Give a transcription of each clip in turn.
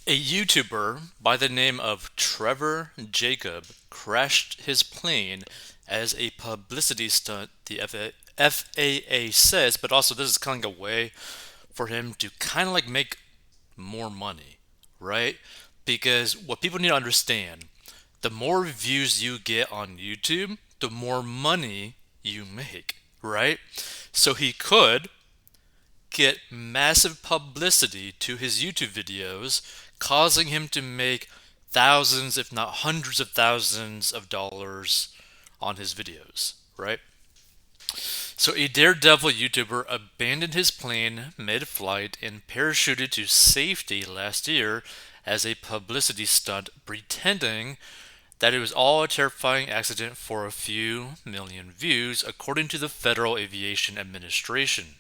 A YouTuber by the name of Trevor Jacob crashed his plane as a publicity stunt, the FAA says, but also this is kind of a way for him to kind of like make more money, right? Because what people need to understand, the more views you get on YouTube, the more money you make, right? So he could get massive publicity to his YouTube videos, causing him to make thousands, if not hundreds of thousands of dollars on his videos, right? So a daredevil YouTuber abandoned his plane mid-flight and parachuted to safety last year as a publicity stunt, pretending that it was all a terrifying accident for a few million views, according to the Federal Aviation Administration.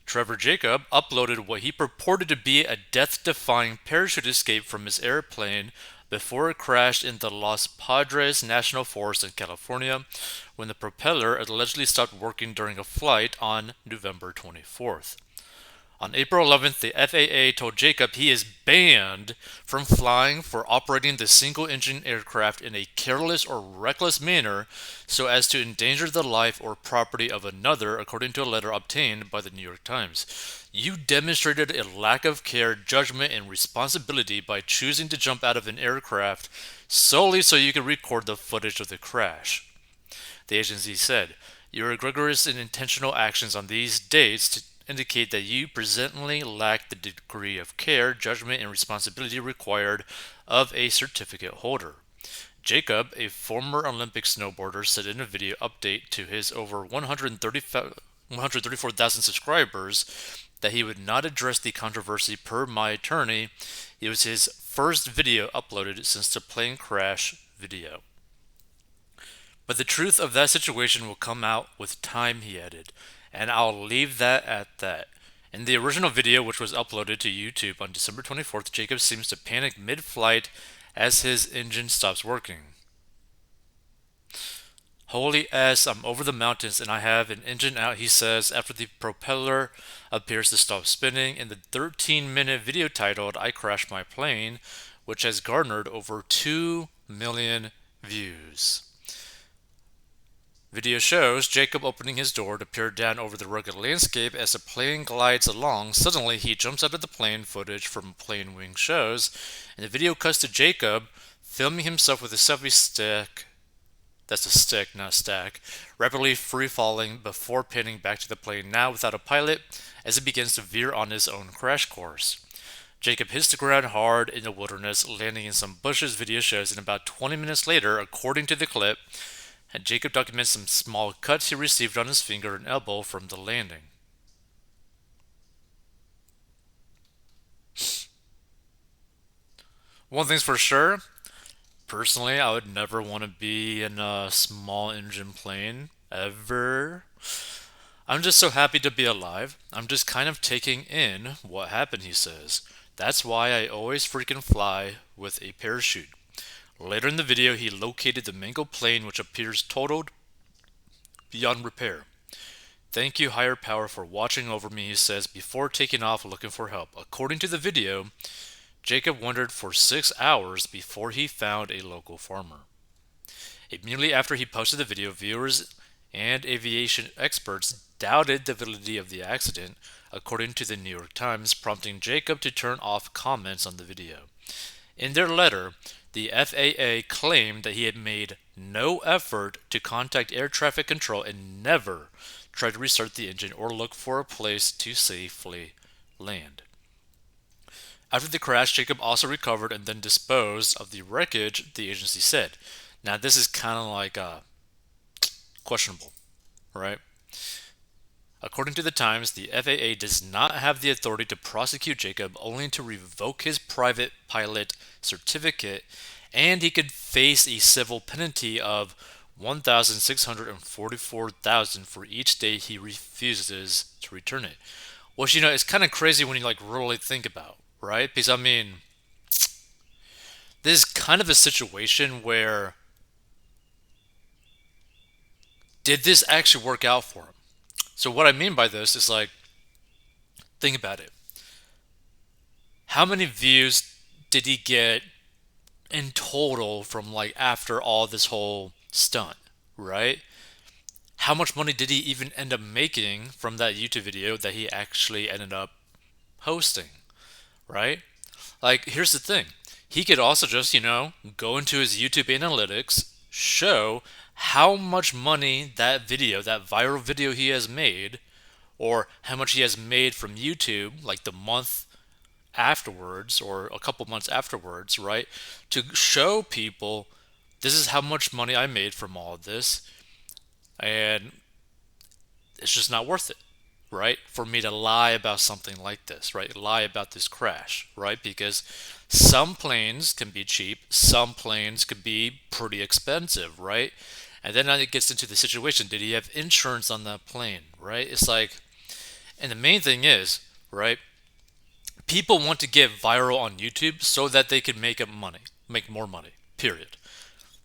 Trevor Jacob uploaded what he purported to be a death-defying parachute escape from his airplane before it crashed in the Los Padres National Forest in California when the propeller allegedly stopped working during a flight on November 24th. On April 11th, the FAA told Jacob he is banned from flying for operating the single engine aircraft in a careless or reckless manner so as to endanger the life or property of another, according to a letter obtained by the New York Times. You demonstrated a lack of care, judgment, and responsibility by choosing to jump out of an aircraft solely so you could record the footage of the crash, the agency said. Your egregious and intentional actions on these dates indicate that you presently lack the degree of care, judgment, and responsibility required of a certificate holder. Jacob, a former Olympic snowboarder, said in a video update to his over 134,000 subscribers that he would not address the controversy per my attorney. It was his first video uploaded since the plane crash video. But the truth of that situation will come out with time, he added, and I'll leave that at that. In the original video, which was uploaded to YouTube on December 24th, Jacob seems to panic mid flight as his engine stops working. Holy S, I'm over the mountains and I have an engine out, he says, after the propeller appears to stop spinning in the 13-minute video titled I Crashed My Plane, which has garnered over 2 million views. Video shows Jacob opening his door to peer down over the rugged landscape as the plane glides along. Suddenly, he jumps out of the plane. Footage from plane wing shows, and the video cuts to Jacob filming himself with a selfie stick. That's a stick, not a stack. Rapidly free falling before panning back to the plane, now without a pilot, as it begins to veer on its own crash course. Jacob hits the ground hard in the wilderness, landing in some bushes. Video shows, and about 20 minutes later, according to the clip, and Jacob documents some small cuts he received on his finger and elbow from the landing. One thing's for sure, personally, I would never want to be in a small engine plane, ever. I'm just so happy to be alive. I'm just kind of taking in what happened, he says. That's why I always freaking fly with a parachute. Later in the video, he located the mangled plane, which appears totaled beyond repair. Thank you, higher power, for watching over me, he says, before taking off looking for help. According to the video, Jacob wandered for 6 hours before he found a local farmer. Immediately after he posted the video, viewers and aviation experts doubted the validity of the accident, according to the New York Times, prompting Jacob to turn off comments on the video. In their letter, the FAA claimed that he had made no effort to contact air traffic control and never tried to restart the engine or look for a place to safely land. After the crash, Jacob also recovered and then disposed of the wreckage, the agency said. Now, this is kind of like questionable, right? According to the Times, the FAA does not have the authority to prosecute Jacob, only to revoke his private pilot certificate, and he could face a civil penalty of 1,644,000 for each day he refuses to return it. Which, it's kind of crazy when you like really think about, right? Because I mean, this is kind of a situation where did this actually work out for him? So what I mean by this is like, think about it. How many views did he get in total from like after all this whole stunt, right? How much money did he even end up making from that YouTube video that he actually ended up hosting, right? Like, here's the thing. He could also just, go into his YouTube analytics, show how much money that video, that viral video he has made, or how much he has made from YouTube, like the month afterwards or a couple months afterwards, right? To show people this is how much money I made from all of this, and it's just not worth it, right? For me to lie about something like this, right? Lie about this crash, right? Because some planes can be cheap, some planes could be pretty expensive, right? And then it gets into the situation, did he have insurance on that plane, right? It's like, and the main thing is, right? People want to get viral on YouTube so that they can make more money, period.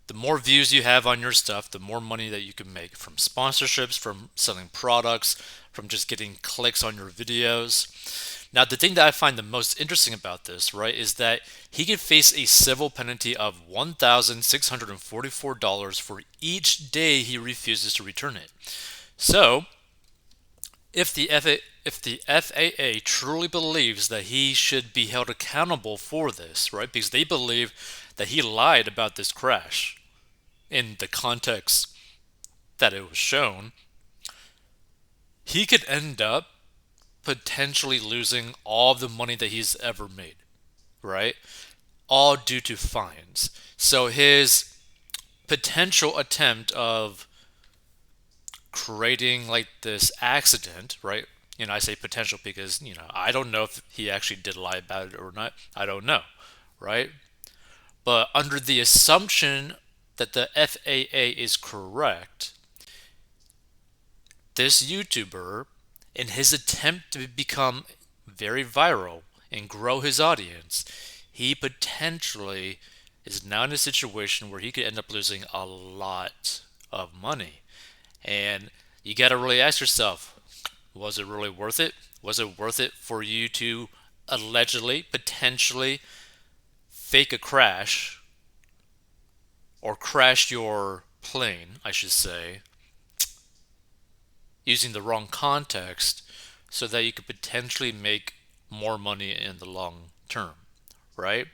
The more views you have on your stuff, the more money that you can make from sponsorships, from selling products, from just getting clicks on your videos. Now, the thing that I find the most interesting about this, right, is that he could face a civil penalty of $1,644 for each day he refuses to return it. So, if the FAA truly believes that he should be held accountable for this, right, because they believe that he lied about this crash in the context that it was shown, he could end up potentially losing all the money that he's ever made, right? All due to fines. So his potential attempt of creating like this accident, right? I say potential because, I don't know if he actually did lie about it or not. I don't know, right? But under the assumption that the FAA is correct, this YouTuber, in his attempt to become very viral and grow his audience, he potentially is now in a situation where he could end up losing a lot of money. And you got to really ask yourself, was it really worth it? Was it worth it for you to allegedly, potentially fake a crash or crash your plane, I should say, using the wrong context so that you could potentially make more money in the long term, right?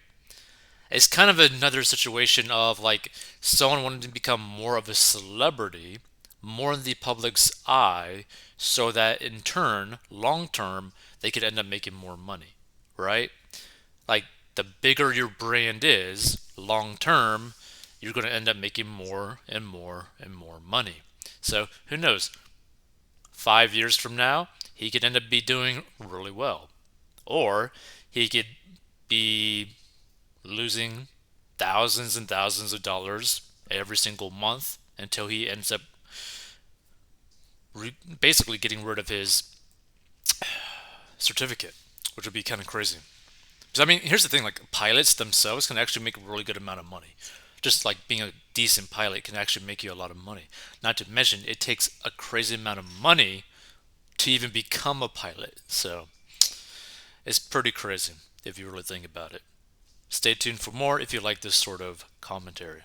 It's kind of another situation of like someone wanting to become more of a celebrity, more in the public's eye, so that in turn, long term, they could end up making more money, right? Like the bigger your brand is, long term, you're going to end up making more and more and more money. So who knows? 5 years from now, he could end up be doing really well, or he could be losing thousands and thousands of dollars every single month until he ends up basically getting rid of his certificate, which would be kind of crazy. Because I mean, here's the thing: like pilots themselves can actually make a really good amount of money. Just like being a decent pilot can actually make you a lot of money. Not to mention, it takes a crazy amount of money to even become a pilot. So it's pretty crazy if you really think about it. Stay tuned for more if you like this sort of commentary.